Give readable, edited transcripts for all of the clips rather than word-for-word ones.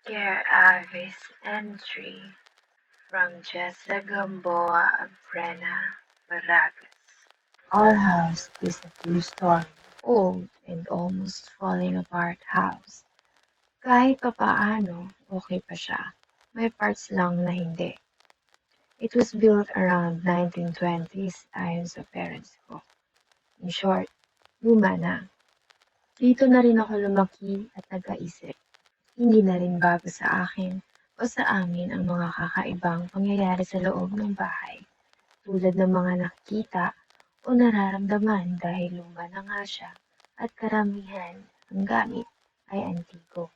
Care Avis entry from Jessa Gamboa Brena Baragas. Our house is a two-story, old and almost falling apart house. Kahit papaano, okay pa siya. May parts lang na hindi. It was built around 1920s ayon sa parents ko. In short, luma na. Dito na rin ako lumaki at nag-aisip. Hindi na rin bago sa akin o sa amin ang mga kakaibang pangyayari sa loob ng bahay, tulad ng mga nakikita o nararamdaman dahil luma na nga siya at karamihan ang gamit ay antigo.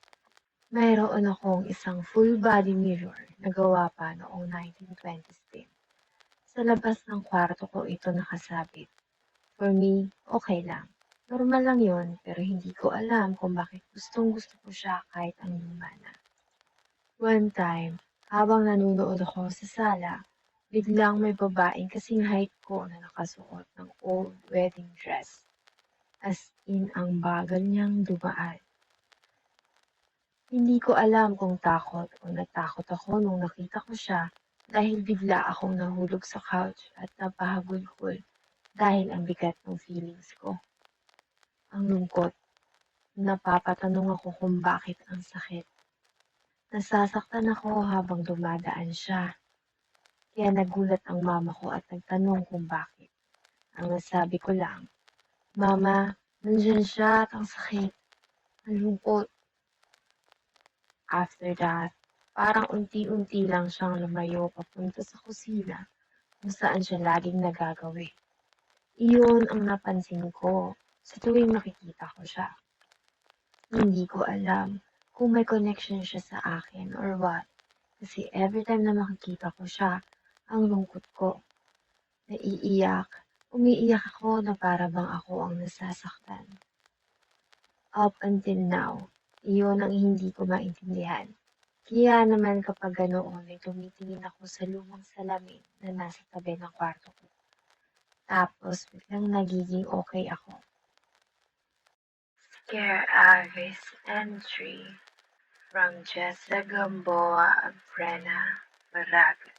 Mayroon akong isang full-body mirror na gawa pa noong 1920s din. Sa labas ng kwarto ko ito nakasabit. For me, okay lang. Normal lang yon pero hindi ko alam kung bakit gustong-gusto ko siya kahit ang luma na. One time, habang nanonood ako sa sala, biglang may babaeng kasing height ko na nakasuot ng old wedding dress. As in ang bagal niyang dumaan. Hindi ko alam kung takot o natakot ako nung nakita ko siya dahil bigla akong nahulog sa couch at napahabol-hol dahil ang bigat ng feelings ko. Ang lungkot, napapatanong ako kung bakit ang sakit. Nasasaktan ako habang dumadaan siya. Kaya nagulat ang mama ko at nagtanong kung bakit. Ang nasabi ko lang, Mama, nandyan siya at ang sakit. Ang lungkot. After that, parang unti-unti lang siyang lumayo papunta sa kusina kung saan siya laging nagagawi. Iyon ang napansin ko sa tuwing nakikita ko siya. Hindi ko alam kung may connection siya sa akin or what. Kasi every time na makikita ko siya, ang lungkot ko. Naiiyak, umiiyak ako na para bang ako ang nasasaktan. Up until now, iyon ang hindi ko maintindihan. Kaya naman kapag ganoon ay tumitingin ako sa lumang salamin na nasa tabi ng kwarto ko. Tapos biglang nagiging okay ako. Scare Avis entry from Jessa Gamboa Brena Baragas.